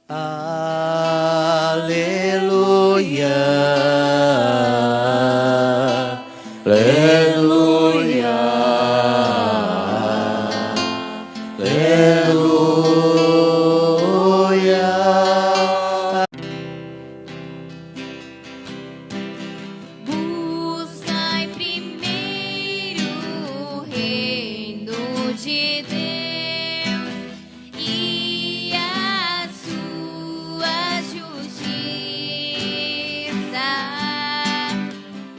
Aleluia, aleluia, aleluia. Buscai primeiro o reino de Deus e a sua justiça,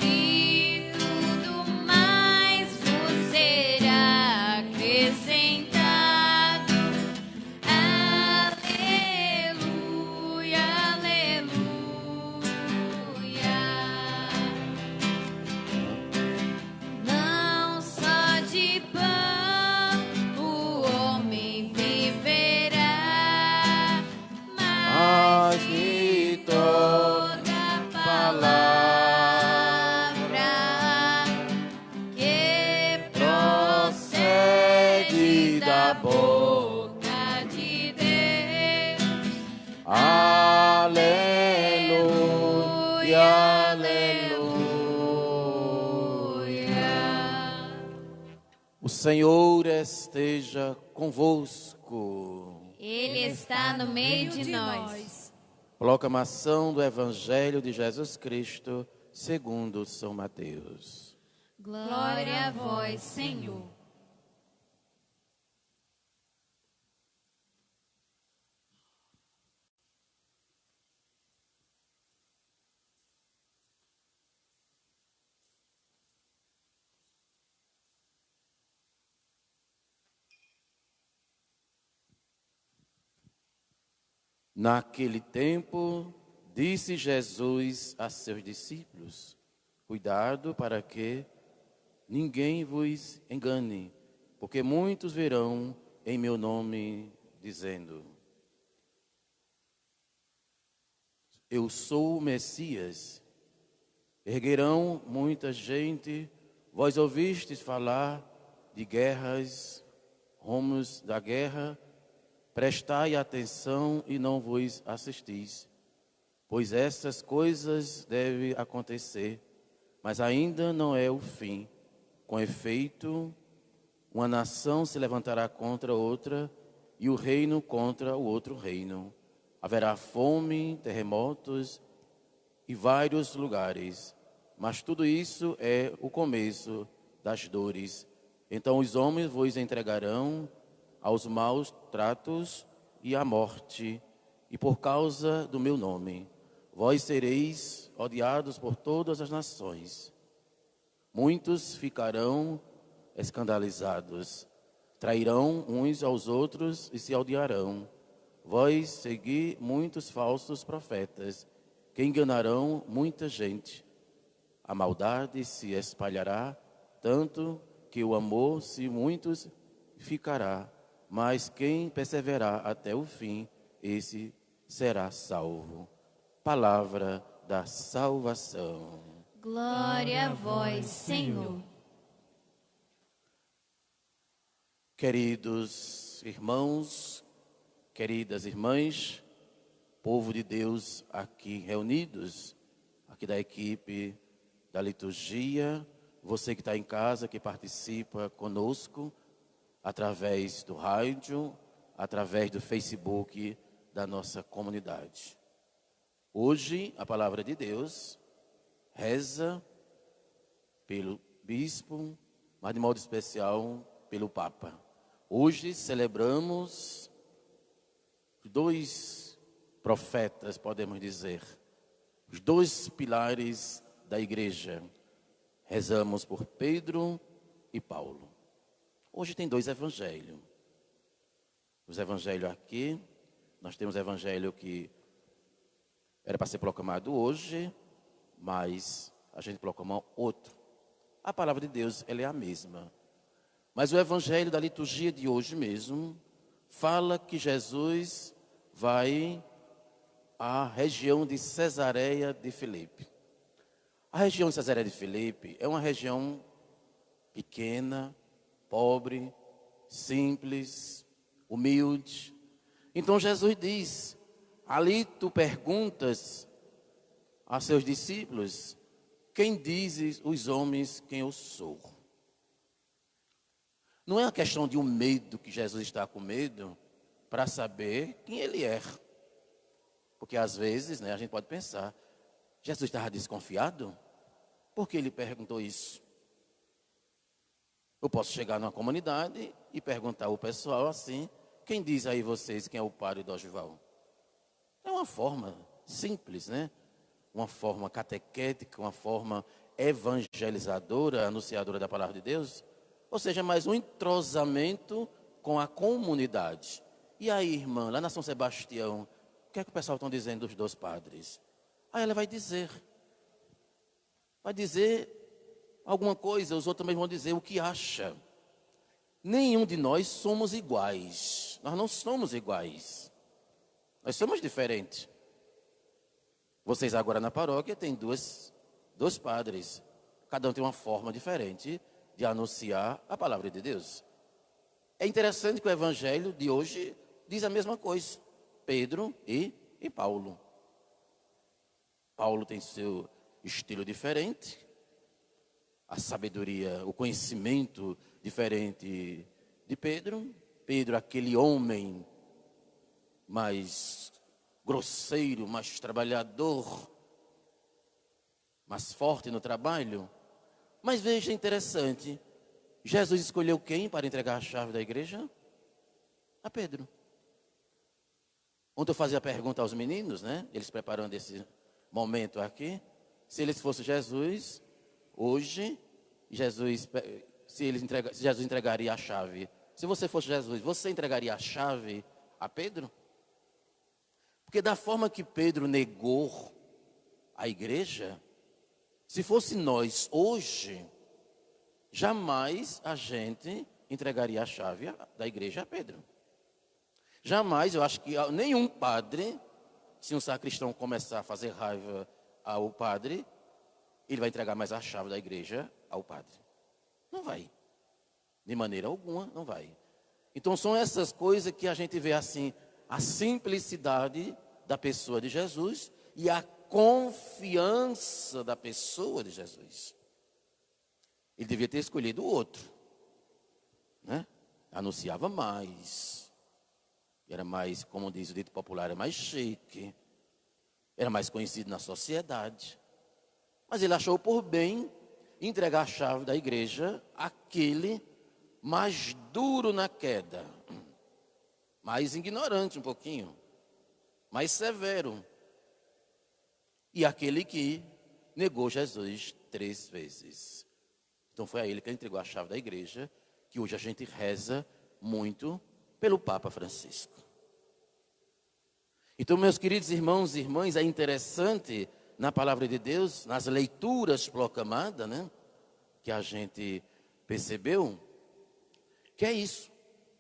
e tudo mais vos será acrescentado. Aleluia, aleluia. Não só de pão o homem viverá, mas De toda palavra que procede da boca de Deus. aleluia, aleluia. O Senhor esteja convosco. Ele está no meio de nós. Proclamação do Evangelho de Jesus Cristo, segundo São Mateus. Glória a vós, Senhor. Naquele tempo, disse Jesus a seus discípulos: cuidado para que ninguém vos engane, porque muitos virão em meu nome dizendo: eu sou o Messias. Erguerão muita gente. Vós ouvistes falar de guerras, rumos da guerra. Prestai atenção e não vos assistis, pois essas coisas devem acontecer, mas ainda não é o fim. Com efeito, uma nação se levantará contra outra e o reino contra o outro reino. Haverá fome, terremotos e vários lugares, mas tudo isso é o começo das dores. Então os homens vos entregarão aos maus tratos e à morte, e por causa do meu nome, vós sereis odiados por todas as nações. Muitos ficarão escandalizados, trairão uns aos outros e se odiarão. Vós segui muitos falsos profetas, que enganarão muita gente. A maldade se espalhará, tanto que o amor, se muitos, ficará. Mas quem perseverar até o fim, esse será salvo. Palavra da salvação. Glória a vós, Senhor. Queridos irmãos, queridas irmãs, povo de Deus aqui reunidos, aqui da equipe da liturgia, você que está em casa, que participa conosco, através do rádio, através do Facebook da nossa comunidade. Hoje, a palavra de Deus reza pelo bispo, mas de modo especial pelo Papa. Hoje celebramos dois profetas, podemos dizer, os dois pilares da igreja. Rezamos por Pedro e Paulo. Hoje tem dois evangelhos. Os evangelhos aqui, nós temos o evangelho que era para ser proclamado hoje, mas a gente proclama outro. A palavra de Deus, ela é a mesma. Mas o evangelho da liturgia de hoje mesmo fala que Jesus vai à região de Cesareia de Filipe. A região de Cesareia de Filipe é uma região pequena, pobre, simples, humilde. Então Jesus diz Ali tu perguntas a seus discípulos: quem dizes os homens quem eu sou? Não é uma questão de um medo, que Jesus está com medo, para saber quem ele é. Porque às vezes, a gente pode pensar, Jesus estava desconfiado? Por que ele perguntou isso? Eu posso chegar numa comunidade e perguntar ao pessoal assim: quem diz aí vocês quem é o padre do Ogival? É uma forma simples, Uma forma catequética, uma forma evangelizadora, anunciadora da palavra de Deus. Ou seja, mais um entrosamento com a comunidade. E aí, irmã, lá na São Sebastião, o que é que o pessoal está dizendo dos 2 padres? Aí ela vai dizer alguma coisa, os outros também vão dizer o que acha. Nenhum de nós somos iguais. Nós não somos iguais. Nós somos diferentes. Vocês agora na paróquia têm dois padres. Cada um tem uma forma diferente de anunciar a palavra de Deus. É interessante que o evangelho de hoje diz a mesma coisa. Pedro e Paulo. Paulo tem seu estilo diferente. A sabedoria, o conhecimento diferente de Pedro. Pedro, aquele homem mais grosseiro, mais trabalhador, mais forte no trabalho. Mas veja, interessante, Jesus escolheu quem para entregar a chave da igreja? A Pedro. Ontem eu fazia a pergunta aos meninos, eles preparando esse momento aqui, se eles fossem Jesus, hoje, se Jesus entregaria a chave. Se você fosse Jesus, você entregaria a chave a Pedro? Porque da forma que Pedro negou a igreja, se fosse nós hoje, jamais a gente entregaria a chave da igreja a Pedro. Jamais, eu acho que nenhum padre, se um sacristão começar a fazer raiva ao padre, ele vai entregar mais a chave da igreja ao padre. Não vai. De maneira alguma, não vai. Então são essas coisas que a gente vê assim, a simplicidade da pessoa de Jesus e a confiança da pessoa de Jesus. Ele devia ter escolhido o outro, Anunciava mais, era mais, como diz o dito popular, era mais chique, era mais conhecido na sociedade. Mas ele achou por bem entregar a chave da igreja àquele mais duro na queda, mais ignorante um pouquinho, mais severo. E aquele que negou Jesus 3 vezes. Então foi a ele que ele entregou a chave da igreja, que hoje a gente reza muito pelo Papa Francisco. Então, meus queridos irmãos e irmãs, é interessante na palavra de Deus, nas leituras proclamadas, que a gente percebeu, que é isso.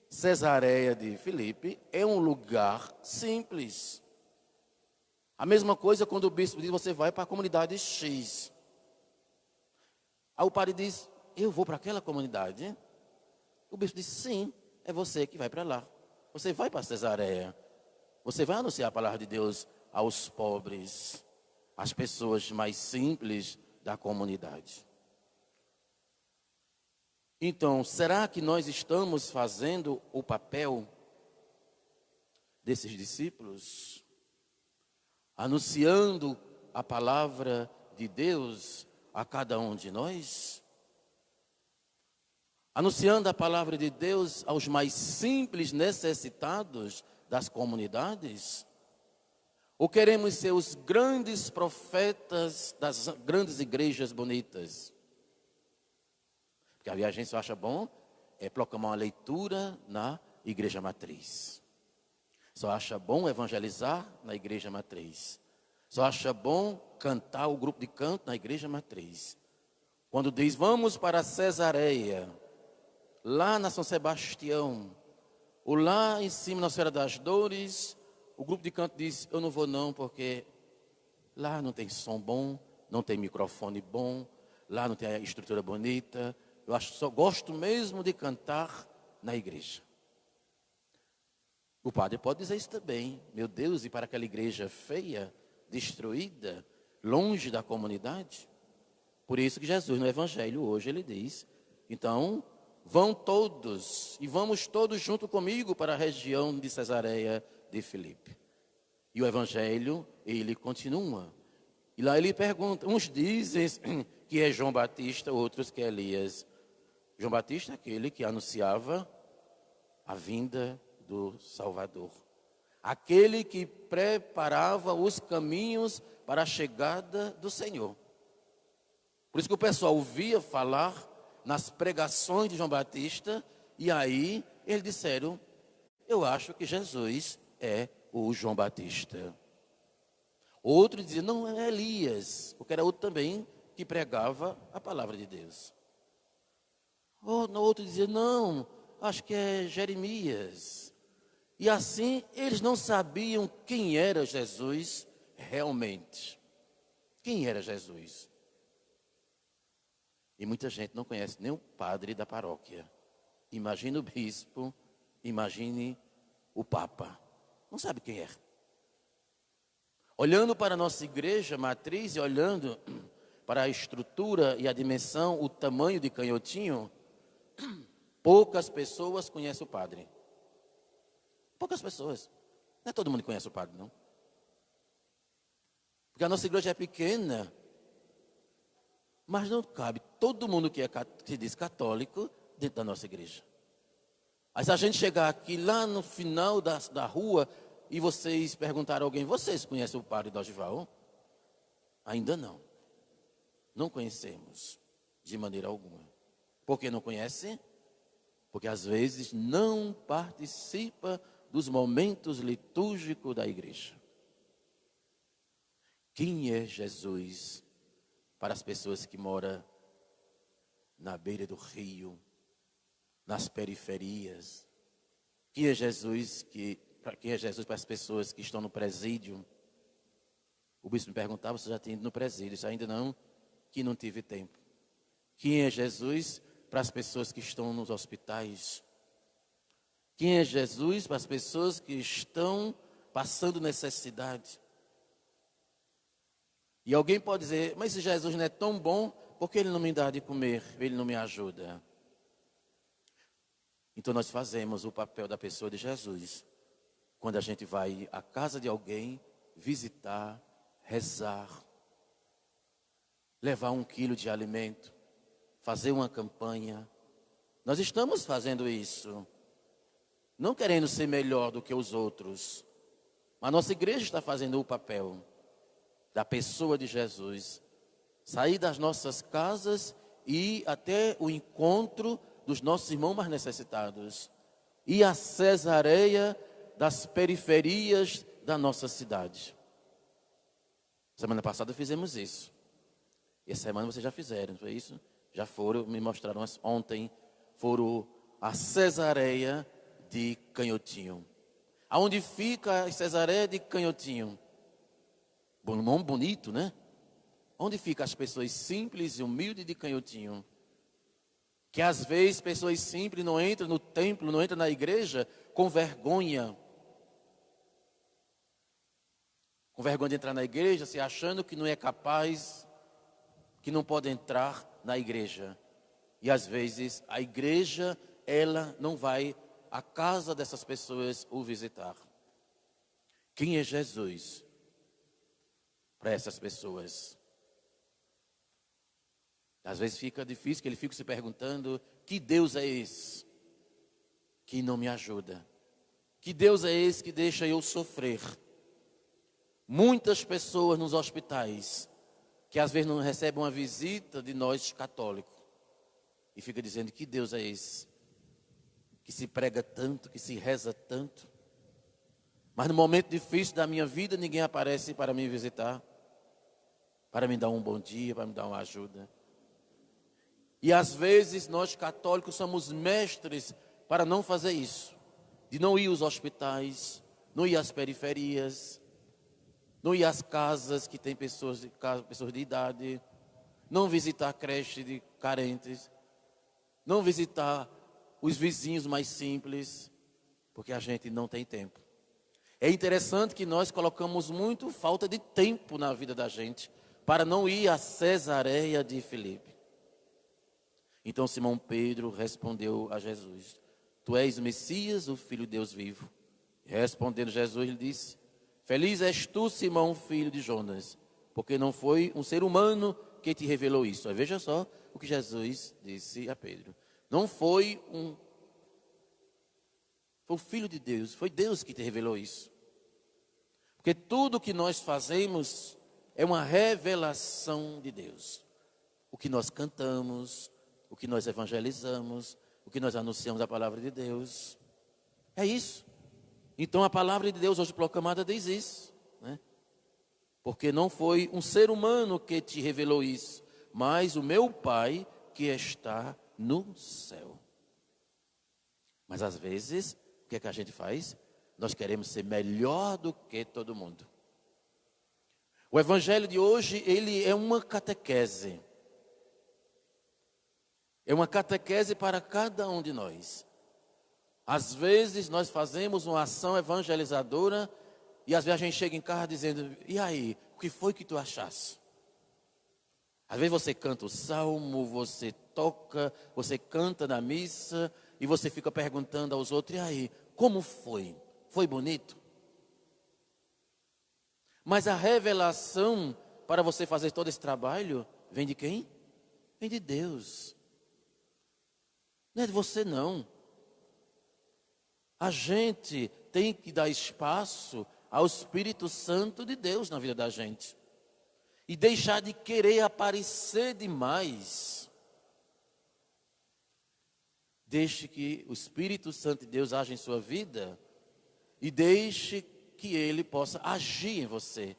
Cesareia de Filipe é um lugar simples. A mesma coisa quando o bispo diz, você vai para a comunidade X. Aí o padre diz, eu vou para aquela comunidade. O bispo diz, sim, é você que vai para lá. Você vai para Cesareia. Você vai anunciar a palavra de Deus aos pobres, às pessoas mais simples da comunidade. Então, será que nós estamos fazendo o papel desses discípulos? Anunciando a palavra de Deus a cada um de nós? Anunciando a palavra de Deus aos mais simples necessitados das comunidades? Ou queremos ser os grandes profetas das grandes igrejas bonitas? Porque a gente só acha bom proclamar uma leitura na igreja matriz. Só acha bom evangelizar na igreja matriz. Só acha bom cantar o grupo de canto na igreja matriz. Quando diz, vamos para Cesareia, lá na São Sebastião, ou lá em cima na Senhora das Dores, o grupo de canto diz, eu não vou não, porque lá não tem som bom, não tem microfone bom, lá não tem a estrutura bonita, só gosto mesmo de cantar na igreja. O padre pode dizer isso também. Meu Deus, e para aquela igreja feia, destruída, longe da comunidade? Por isso que Jesus no Evangelho hoje ele diz, então, vão todos e vamos todos junto comigo para a região de Cesareia de Filipe. E o Evangelho, ele continua. E lá ele pergunta, uns dizem que é João Batista, outros que é Elias. João Batista é aquele que anunciava a vinda do Salvador. Aquele que preparava os caminhos para a chegada do Senhor. Por isso que o pessoal ouvia falar nas pregações de João Batista, e aí eles disseram, eu acho que Jesus é o João Batista. Outro dizia, não, é Elias, porque era outro também que pregava a palavra de Deus. Outro dizia, não, acho que é Jeremias. E assim, eles não sabiam quem era Jesus realmente. Quem era Jesus? E muita gente não conhece nem o padre da paróquia. Imagine o bispo, imagine o papa. Não sabe quem é. Olhando para a nossa igreja matriz e olhando para a estrutura e a dimensão, o tamanho de Canhotinho, poucas pessoas conhecem o padre. Poucas pessoas. Não é todo mundo que conhece o padre, não. Porque a nossa igreja é pequena, mas não cabe todo mundo que se diz católico dentro da nossa igreja. Aí se a gente chegar aqui lá no final da rua e vocês perguntarem a alguém, vocês conhecem o padre Dorival? Ainda não. Não conhecemos de maneira alguma. Por que não conhece? Porque às vezes não participa dos momentos litúrgicos da igreja. Quem é Jesus para as pessoas que moram na beira do rio, nas periferias? Quem é Jesus para as pessoas que estão no presídio? O bispo me perguntava, você já tem ido no presídio? Isso ainda não, que não tive tempo. Quem é Jesus para as pessoas que estão nos hospitais? Quem é Jesus para as pessoas que estão passando necessidade? E alguém pode dizer, mas esse Jesus não é tão bom, porque ele não me dá de comer, ele não me ajuda. Então nós fazemos o papel da pessoa de Jesus. Quando a gente vai à casa de alguém, visitar, rezar, levar 1 quilo de alimento, fazer uma campanha. Nós estamos fazendo isso. Não querendo ser melhor do que os outros. Mas a nossa igreja está fazendo o papel da pessoa de Jesus. Sair das nossas casas e ir até o encontro dos nossos irmãos mais necessitados. Ir à Cesareia das periferias da nossa cidade. Semana passada fizemos isso. E essa semana vocês já fizeram, não foi isso? Já foram, me mostraram ontem, foram a Cesareia de Canhotinho. Aonde fica a Cesareia de Canhotinho? Nome bonito, né? Onde ficam as pessoas simples e humildes de Canhotinho? Que às vezes pessoas simples não entram no templo, não entram na igreja com vergonha. Com vergonha de entrar na igreja, se achando que não é capaz, que não pode entrar na igreja. E às vezes a igreja, ela não vai à casa dessas pessoas o visitar. Quem é Jesus para essas pessoas? Às vezes fica difícil, que ele fica se perguntando, que Deus é esse que não me ajuda? Que Deus é esse que deixa eu sofrer? Muitas pessoas nos hospitais, que às vezes não recebem uma visita de nós católicos, e fica dizendo, que Deus é esse que se prega tanto, que se reza tanto, mas no momento difícil da minha vida, ninguém aparece para me visitar, para me dar um bom dia, para me dar uma ajuda. E às vezes nós católicos somos mestres para não fazer isso, de não ir aos hospitais, não ir às periferias, não ir às casas que tem pessoas de idade, não visitar creche de carentes, não visitar os vizinhos mais simples, Porque a gente não tem tempo. É interessante que nós colocamos muito falta de tempo na vida da gente para não ir a Cesareia de Filipe. Então Simão Pedro respondeu a Jesus: Tu és o Messias, o Filho de Deus vivo. Respondendo Jesus, lhe disse: Feliz és tu, Simão, filho de Jonas, porque não foi um ser humano que te revelou isso. Aí veja só o que Jesus disse a Pedro. Não foi foi o Filho de Deus, foi Deus que te revelou isso. Porque tudo que nós fazemos é uma revelação de Deus. O que nós cantamos, o que nós evangelizamos, o que nós anunciamos a palavra de Deus. É isso. Então a palavra de Deus hoje proclamada diz isso, né? Porque não foi um ser humano que te revelou isso, mas o meu Pai que está no céu. Mas às vezes, o que é que a gente faz? Nós queremos ser melhor do que todo mundo. O evangelho de hoje, ele é uma catequese. É uma catequese para cada um de nós. Às vezes nós fazemos uma ação evangelizadora e às vezes a gente chega em casa dizendo: e aí, o que foi que tu achaste? Às vezes você canta o salmo, você toca, você canta na missa e você fica perguntando aos outros: e aí, como foi? Foi bonito? Mas a revelação para você fazer todo esse trabalho vem de quem? Vem de Deus. Não é de você não. A gente tem que dar espaço ao Espírito Santo de Deus na vida da gente. E deixar de querer aparecer demais. Deixe que o Espírito Santo de Deus haja em sua vida e deixe que Ele possa agir em você.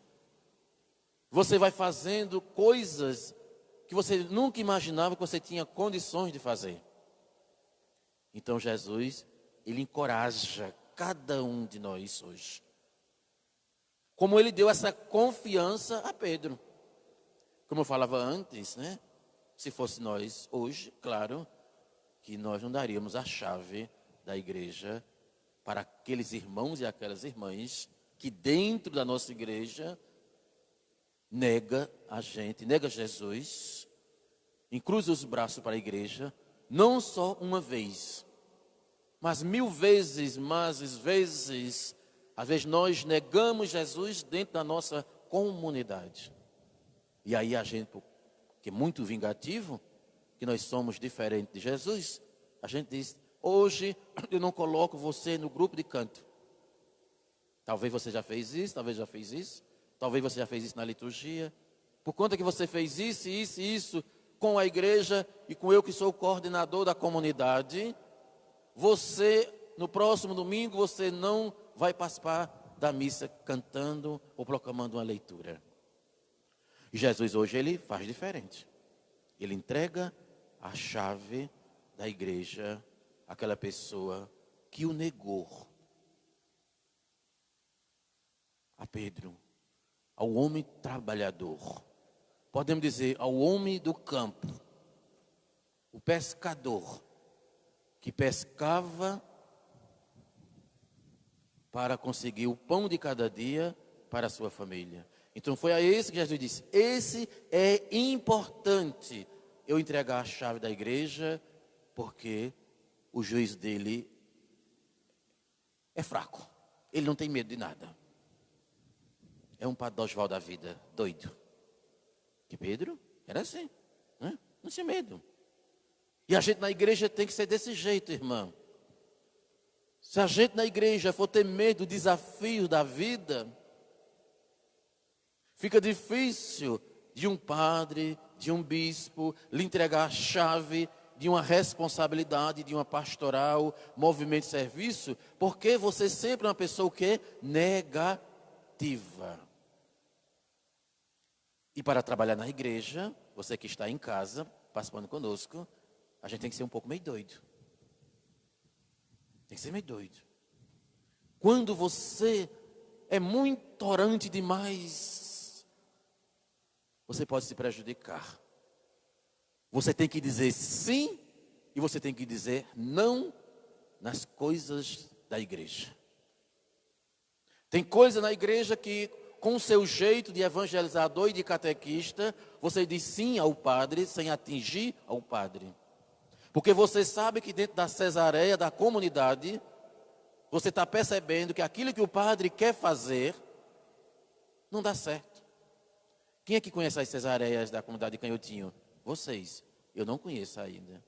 Você vai fazendo coisas que você nunca imaginava que você tinha condições de fazer. Então Jesus, Ele encoraja cada um de nós hoje. Como Ele deu essa confiança a Pedro. Como eu falava antes, né? Se fosse nós hoje, claro, que nós não daríamos a chave da igreja para aqueles irmãos e aquelas irmãs que dentro da nossa igreja nega a gente, nega Jesus, cruza os braços para a igreja, não só uma vez, mas 1000 vezes, mais vezes, às vezes nós negamos Jesus dentro da nossa comunidade. E aí a gente, que é muito vingativo, que nós somos diferentes de Jesus, a gente diz: hoje eu não coloco você no grupo de canto. Talvez você já fez isso, talvez já fez isso, talvez você já fez isso na liturgia. Por conta que você fez isso, isso e isso com a igreja e com eu que sou o coordenador da comunidade, você, no próximo domingo, você não vai participar da missa cantando ou proclamando uma leitura. E Jesus hoje, Ele faz diferente. Ele entrega a chave da igreja àquela pessoa que o negou. A Pedro, ao homem trabalhador. Podemos dizer, ao homem do campo. O pescador, que pescava para conseguir o pão de cada dia para a sua família. Então foi a esse que Jesus disse: esse é importante eu entregar a chave da igreja, porque o juízo dele é fraco. Ele não tem medo de nada. É um Padre Oswald da vida, doido. Que Pedro era assim, né? Não tinha medo. E a gente na igreja tem que ser desse jeito, irmão. Se a gente na igreja for ter medo do desafio da vida, fica difícil de um padre, de um bispo, lhe entregar a chave de uma responsabilidade, de uma pastoral, movimento de serviço, porque você sempre é uma pessoa o quê? Negativa. E para trabalhar na igreja, você que está em casa, participando conosco, a gente tem que ser um pouco meio doido. Tem que ser meio doido. Quando você é muito orante demais, você pode se prejudicar. Você tem que dizer sim e você tem que dizer não nas coisas da igreja. Tem coisa na igreja que, com o seu jeito de evangelizador e de catequista, você diz sim ao padre sem atingir ao padre. Porque você sabe que dentro da cesareia, da comunidade, você está percebendo que aquilo que o padre quer fazer não dá certo. Quem é que conhece as cesareias da comunidade de Canhotinho? Vocês. Eu não conheço ainda.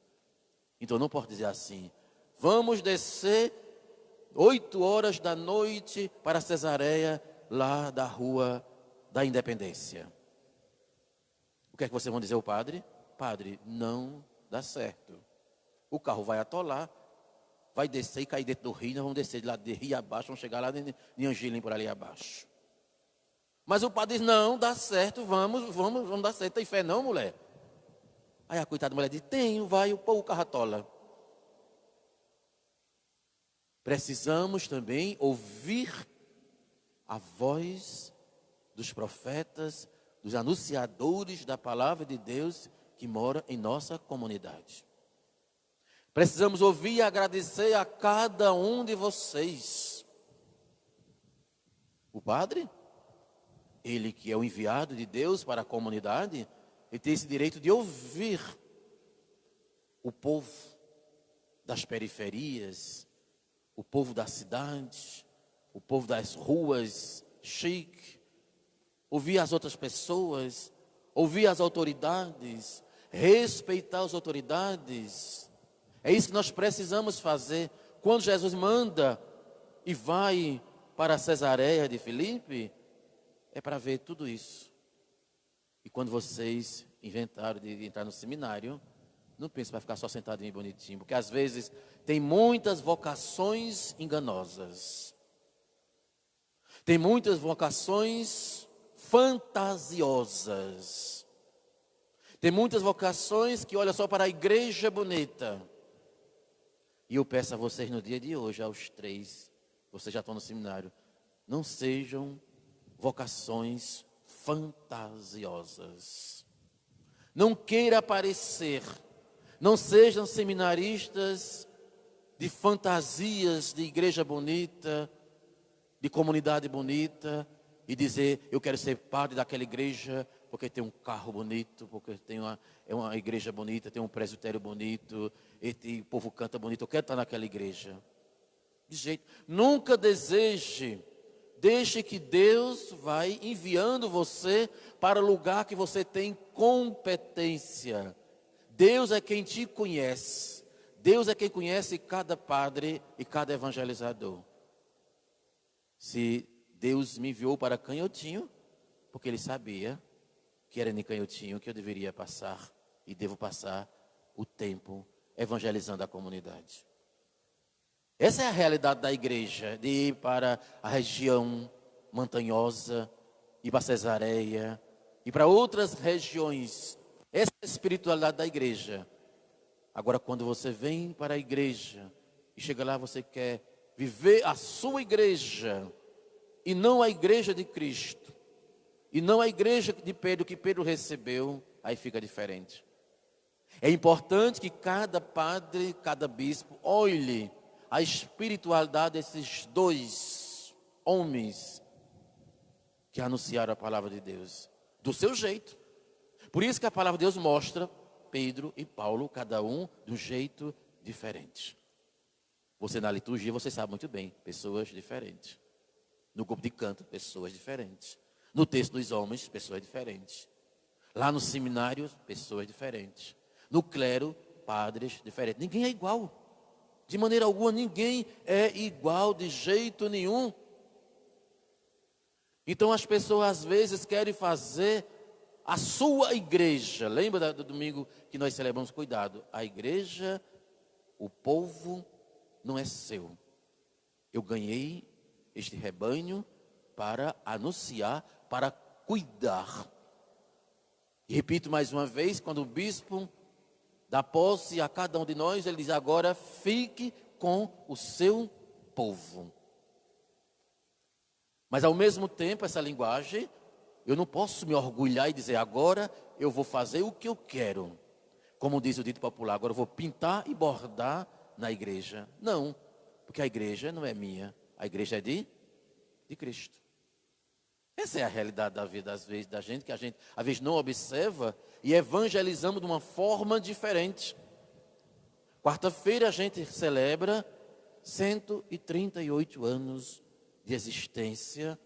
Então não posso dizer assim: vamos descer 8 horas da noite para a cesareia lá da Rua da Independência. O que é que vocês vão dizer ao padre? Padre, não dá certo. O carro vai atolar, vai descer e cair dentro do rio, nós vamos descer de lá de rio abaixo, vamos chegar lá em Angelim por ali abaixo. Mas o padre diz, não, dá certo, vamos dar certo. Tem fé não, mulher? Aí a coitada da mulher diz, tenho, vai, o carro atola. Precisamos também ouvir a voz dos profetas, dos anunciadores da palavra de Deus que mora em nossa comunidade. Precisamos ouvir e agradecer a cada um de vocês. O padre, ele que é o enviado de Deus para a comunidade, ele tem esse direito de ouvir o povo das periferias, o povo da cidade, o povo das ruas chique, ouvir as outras pessoas, ouvir as autoridades, respeitar as autoridades. É isso que nós precisamos fazer. Quando Jesus manda e vai para a Cesareia de Filipe, é para ver tudo isso. E quando vocês inventaram de entrar no seminário, não pense para ficar só sentadinho e bonitinho, porque às vezes tem muitas vocações enganosas. Tem muitas vocações fantasiosas. Tem muitas vocações que olham só para a igreja bonita. E eu peço a vocês no dia de hoje, aos 3, vocês já estão no seminário, não sejam vocações fantasiosas. Não queira aparecer, não sejam seminaristas de fantasias de igreja bonita, de comunidade bonita, e dizer, eu quero ser padre daquela igreja, porque tem um carro bonito, porque tem uma igreja bonita, tem um presbitério bonito, e o povo canta bonito, eu quero estar naquela igreja. De jeito, nunca deseje, deixe que Deus vai enviando você para o lugar que você tem competência. Deus é quem te conhece, Deus é quem conhece cada padre e cada evangelizador. Se Deus me enviou para Canhotinho, porque Ele sabia que era em Canhotinho que eu deveria passar e devo passar o tempo evangelizando a comunidade. Essa é a realidade da igreja, de ir para a região montanhosa, ir para Cesareia, ir para outras regiões. Essa é a espiritualidade da igreja. Agora, quando você vem para a igreja e chega lá, você quer viver a sua igreja e não a igreja de Cristo, e não a igreja de Pedro que Pedro recebeu, aí fica diferente. É importante que cada padre, cada bispo olhe a espiritualidade desses 2 homens que anunciaram a palavra de Deus, do seu jeito. Por isso que a palavra de Deus mostra Pedro e Paulo, cada um de um jeito diferente. Você na liturgia, você sabe muito bem, pessoas diferentes. No grupo de canto, pessoas diferentes. No texto dos homens, pessoas diferentes. Lá no seminário, pessoas diferentes. No clero, padres diferentes. Ninguém é igual. De maneira alguma, ninguém é igual de jeito nenhum. Então as pessoas às vezes querem fazer a sua igreja. Lembra do domingo que nós celebramos? Cuidado, a igreja, o povo não é seu. Eu ganhei este rebanho para anunciar, para cuidar. E repito mais uma vez, quando o bispo dá posse a cada um de nós, ele diz, agora fique com o seu povo. Mas ao mesmo tempo, essa linguagem, eu não posso me orgulhar e dizer, agora eu vou fazer o que eu quero. Como diz o dito popular, agora eu vou pintar e bordar na igreja. Não, Porque a igreja não é minha, a igreja é de Cristo. Essa é a realidade da vida, às vezes, da gente, que a gente, às vezes, não observa e evangelizamos de uma forma diferente. Quarta-feira a gente celebra 138 anos de existência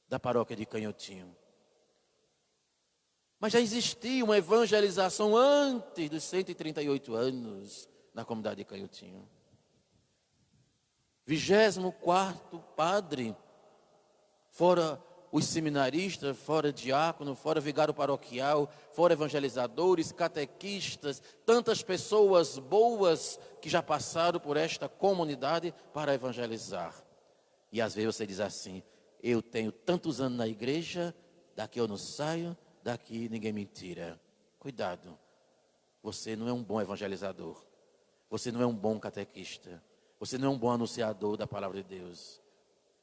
da paróquia de Canhotinho. Mas já existia uma evangelização antes dos 138 anos na comunidade de Canhotinho. 24º padre, fora os seminaristas, fora diácono, fora vigário paroquial, fora evangelizadores, catequistas, tantas pessoas boas que já passaram por esta comunidade para evangelizar. E às vezes você diz assim: eu tenho tantos anos na igreja, daqui eu não saio, daqui ninguém me tira. Cuidado, você não é um bom evangelizador, você não é um bom catequista, você não é um bom anunciador da palavra de Deus.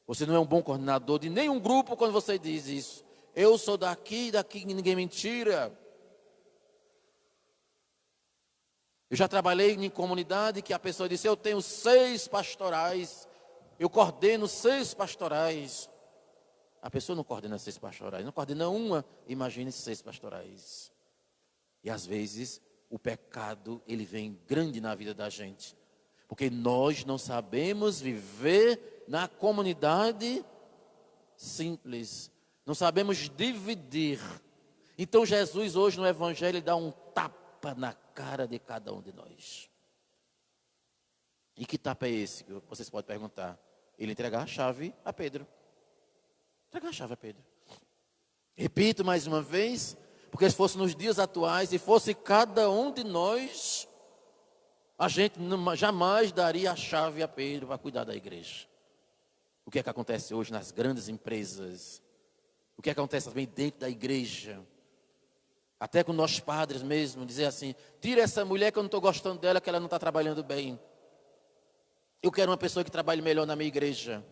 Você não é um bom coordenador de nenhum grupo quando você diz isso. Eu sou daqui ninguém me tira. Eu já trabalhei em comunidade que a pessoa disse: eu tenho 6 pastorais, eu coordeno 6 pastorais. A pessoa não coordena 6 pastorais, não coordena uma, imagine 6 pastorais. E às vezes o pecado, ele vem grande na vida da gente. Porque nós não sabemos viver na comunidade simples. Não sabemos dividir. Então Jesus hoje no Evangelho ele dá um tapa na cara de cada um de nós. E que tapa é esse? Que vocês podem perguntar. Ele entregar a chave a Pedro. Entregar a chave a Pedro. Repito mais uma vez, porque se fosse nos dias atuais e fosse cada um de nós, a gente jamais daria a chave a Pedro para cuidar da igreja. O que é que acontece hoje nas grandes empresas? O que é que acontece também dentro da igreja? Até com nós padres mesmo, dizer assim: tira essa mulher que eu não estou gostando dela, que ela não está trabalhando bem. Eu quero uma pessoa que trabalhe melhor na minha igreja.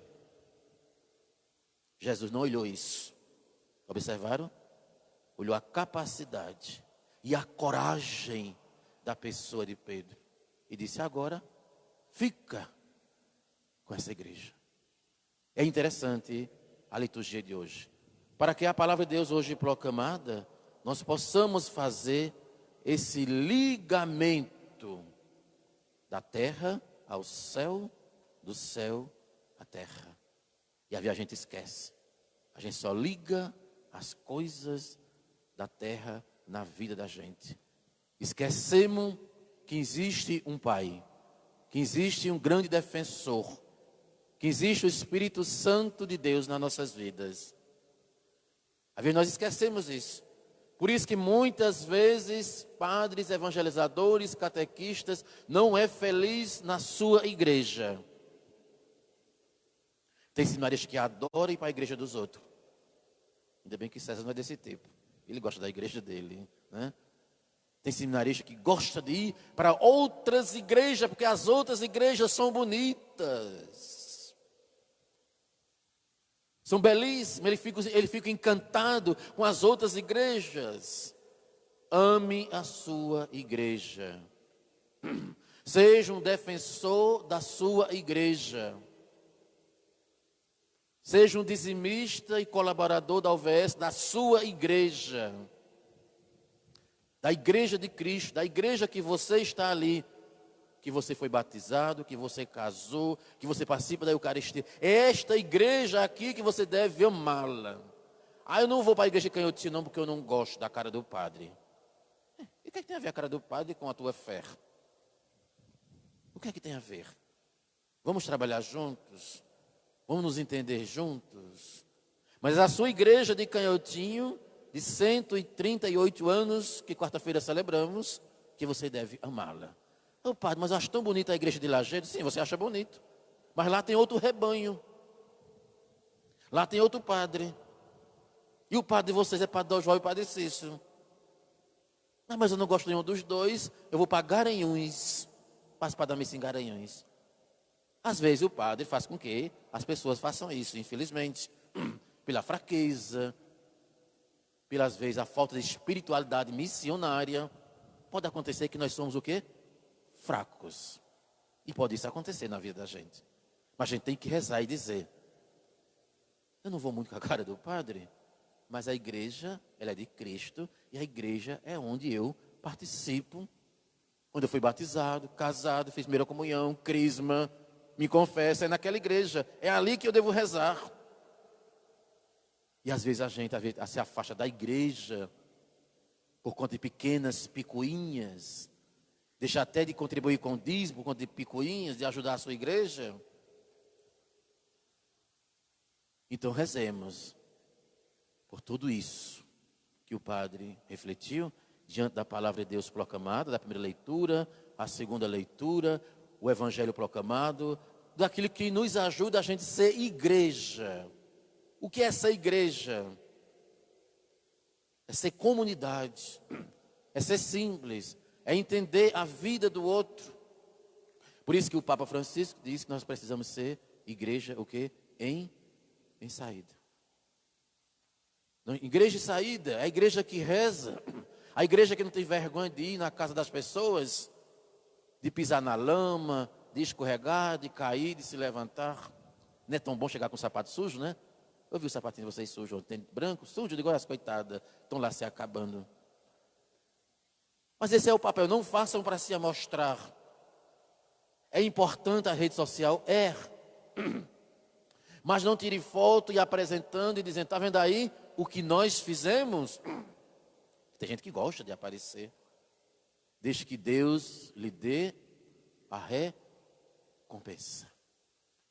Jesus não olhou isso. Observaram? Olhou a capacidade e a coragem da pessoa de Pedro. E disse: agora, fica com essa igreja. É interessante a liturgia de hoje. Para que a palavra de Deus hoje proclamada, nós possamos fazer esse ligamento da terra ao céu, do céu à terra. E a gente esquece. A gente só liga as coisas da terra na vida da gente. Esquecemos que existe um Pai, que existe um grande defensor, que existe o Espírito Santo de Deus nas nossas vidas. Às vezes nós esquecemos isso. Por isso que muitas vezes padres, evangelizadores, catequistas não é feliz na sua igreja. Tem seminaristas que adoram ir para a igreja dos outros. Ainda bem que César não é desse tipo. Ele gosta da igreja dele, né? Tem seminarista que gosta de ir para outras igrejas, porque as outras igrejas são bonitas. São belíssimas, ele fica encantado com as outras igrejas. Ame a sua igreja. Seja um defensor da sua igreja. Seja um dizimista e colaborador da UVS da sua igreja. Da igreja de Cristo, da igreja que você está ali, que você foi batizado, que você casou, que você participa da Eucaristia. É esta igreja aqui que você deve amá-la. Eu não vou para a igreja de Canhotinho não, porque eu não gosto da cara do padre. E o que é que tem a ver a cara do padre com a tua fé? O que é que tem a ver? Vamos trabalhar juntos? Vamos nos entender juntos? Mas a sua igreja de Canhotinho, de 138 anos, que quarta-feira celebramos, que você deve amá-la. Padre, mas eu acho tão bonita a igreja de Lajeado. Sim, você acha bonito. Mas lá tem outro rebanho. Lá tem outro padre. E o padre de vocês é padre Dom João e padre Cícero. Mas eu não gosto de nenhum dos dois. Eu vou para Garanhuns. Participar da missa em Garanhuns. Às vezes o padre faz com que as pessoas façam isso, infelizmente. Pela fraqueza. Pelas vezes a falta de espiritualidade missionária. Pode acontecer que nós somos o quê? Fracos. E pode isso acontecer na vida da gente. Mas a gente tem que rezar e dizer: eu não vou muito com a cara do padre, mas a igreja, ela é de Cristo, e a igreja é onde eu participo, onde eu fui batizado, casado, fiz primeira comunhão, crisma, me confesso, é naquela igreja, é ali que eu devo rezar. E às vezes a gente se afasta da igreja por conta de pequenas picuinhas, deixa até de contribuir com o dízimo, por conta de picuinhas, de ajudar a sua igreja. Então rezemos por tudo isso que o padre refletiu diante da palavra de Deus proclamada, da primeira leitura, a segunda leitura, o evangelho proclamado, daquilo que nos ajuda a gente ser igreja. O que é ser igreja? É ser comunidade, é ser simples, é entender a vida do outro. Por isso que o Papa Francisco diz que nós precisamos ser igreja, o quê? Em saída. Igreja de saída, é a igreja que reza, a igreja que não tem vergonha de ir na casa das pessoas, de pisar na lama, de escorregar, de cair, de se levantar. Não é tão bom chegar com o sapato sujo, né? Eu vi o sapatinho de vocês sujo, tem branco, sujo, digo, olha as coitadas, estão lá se acabando. Mas esse é o papel, não façam para se amostrar. É importante a rede social? É. Mas não tire foto e apresentando e dizendo, está vendo aí o que nós fizemos? Tem gente que gosta de aparecer. Deixe que Deus lhe dê a recompensa.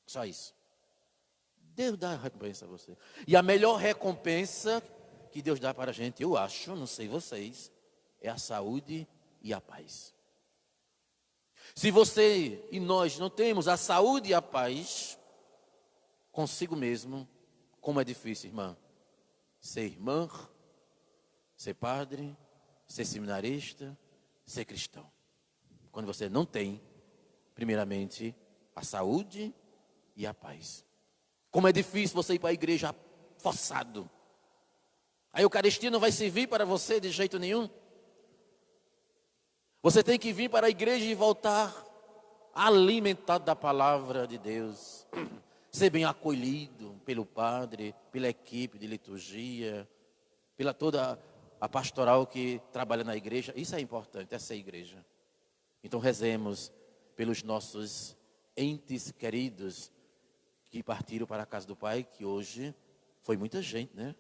Só isso. Deus dá a recompensa a você. E a melhor recompensa que Deus dá para a gente, eu acho, não sei vocês, é a saúde e a paz. Se você e nós não temos a saúde e a paz consigo mesmo, como é difícil, irmã, ser irmã, ser padre, ser seminarista, ser cristão. Quando você não tem, primeiramente, a saúde e a paz. Como é difícil você ir para a igreja forçado. A Eucaristia não vai servir para você de jeito nenhum. Você tem que vir para a igreja e voltar alimentado da palavra de Deus. Ser bem acolhido pelo padre, pela equipe de liturgia, pela toda a pastoral que trabalha na igreja. Isso é importante, essa é a igreja. Então rezemos pelos nossos entes queridos que partiram para a casa do Pai, que hoje foi muita gente, né?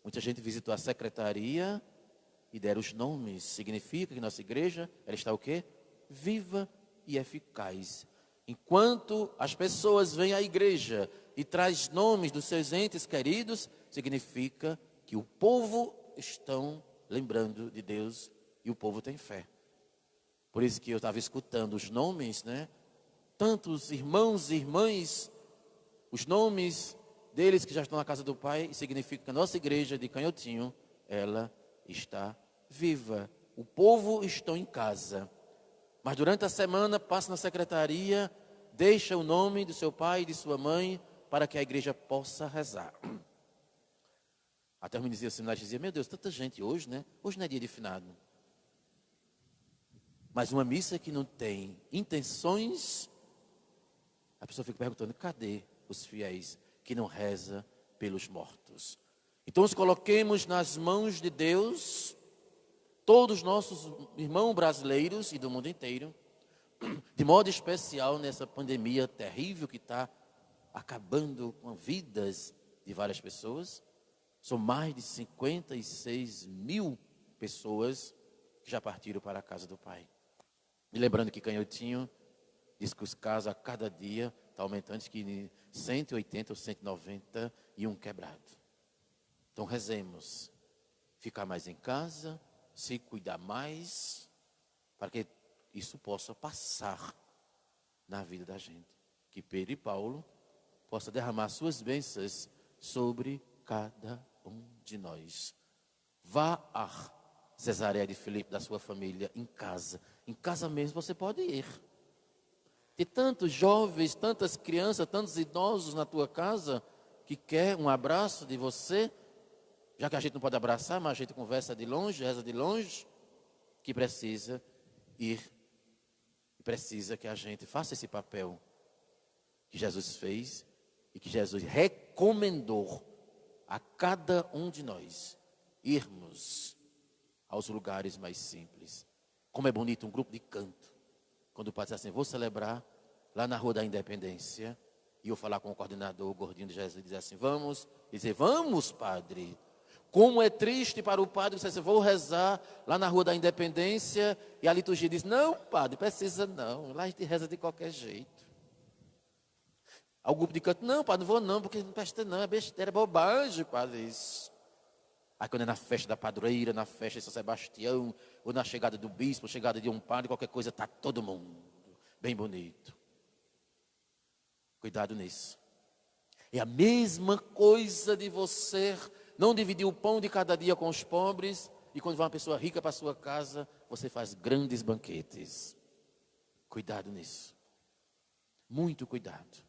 Muita gente visitou a secretaria e deram os nomes. Significa que nossa igreja, ela está o quê? Viva e eficaz. Enquanto as pessoas vêm à igreja e traz nomes dos seus entes queridos, significa que o povo estão lembrando de Deus e o povo tem fé. Por isso que eu estava escutando os nomes, né? Tantos irmãos e irmãs, os nomes deles que já estão na casa do Pai, significa que a nossa igreja de Canhotinho, ela está viva. O povo está em casa. Mas durante a semana, passa na secretaria, deixa o nome do seu pai e de sua mãe, para que a igreja possa rezar. Até os meninos diziam, meu Deus, tanta gente hoje, né? Hoje não é dia de finado. Mas uma missa que não tem intenções, a pessoa fica perguntando, cadê os fiéis que não reza pelos mortos? Então, nos coloquemos nas mãos de Deus, todos os nossos irmãos brasileiros e do mundo inteiro, de modo especial nessa pandemia terrível que está acabando com vidas de várias pessoas. São mais de 56 mil pessoas que já partiram para a casa do Pai. E lembrando que Canhotinho diz que os casos a cada dia está aumentando, que 180 ou 191 quebrado. Então rezemos, ficar mais em casa, se cuidar mais, para que isso possa passar na vida da gente. Que Pedro e Paulo possam derramar suas bênçãos sobre cada um de nós. Vá a Cesareia de Filipe, da sua família, em casa. Em casa mesmo você pode ir. Tem tantos jovens, tantas crianças, tantos idosos na tua casa que quer um abraço de você. Já que a gente não pode abraçar, mas a gente conversa de longe, reza de longe, que precisa ir precisa que a gente faça esse papel que Jesus fez e que Jesus recomendou a cada um de nós irmos aos lugares mais simples. Como é bonito um grupo de canto. Quando o padre diz assim, vou celebrar lá na Rua da Independência, e eu falar com o coordenador, o gordinho de Jesus, e dizer assim, vamos, e dizer, vamos, padre. Como é triste para o padre, você diz, vou rezar lá na Rua da Independência, e a liturgia diz, não, padre, precisa não, lá a gente reza de qualquer jeito. Ao grupo de canto, não, padre, não vou não, porque não presta não, é besteira, é bobagem, padre, isso. Aí quando é na festa da padroeira, na festa de São Sebastião, ou na chegada do bispo, chegada de um padre, qualquer coisa, está todo mundo bem bonito. Cuidado nisso. É a mesma coisa de você não dividir o pão de cada dia com os pobres, e quando vai uma pessoa rica para a sua casa, você faz grandes banquetes. Cuidado nisso. Muito cuidado.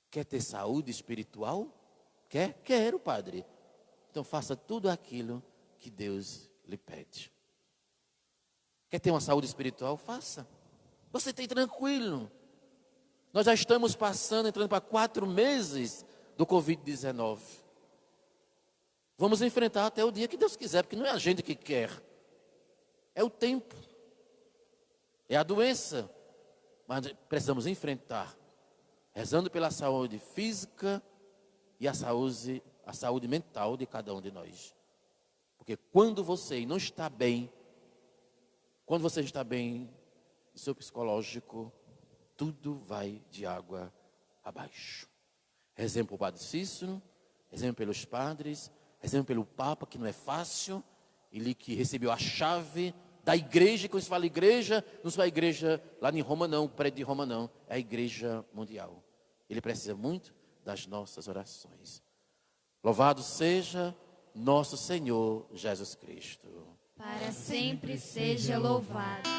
Quer ter saúde espiritual? Quer? Quero, padre. Então faça tudo aquilo que Deus lhe pede. Quer ter uma saúde espiritual? Faça. Você tem tranquilo. Nós já estamos entrando para 4 meses do Covid-19. Vamos enfrentar até o dia que Deus quiser, porque não é a gente que quer. É o tempo. É a doença. Mas precisamos enfrentar. Rezando pela saúde física e a saúde mental de cada um de nós. Porque quando você não está bem, quando você está bem no seu psicológico, tudo vai de água abaixo. Rezemos pelo Padre Cícero, rezemos pelos padres, rezemos pelo Papa, que não é fácil, ele que recebeu a chave da igreja, quando se fala igreja, não se fala igreja lá em Roma não, o prédio de Roma não, é a igreja mundial. Ele precisa muito das nossas orações. Louvado seja nosso Senhor Jesus Cristo. Para sempre seja louvado.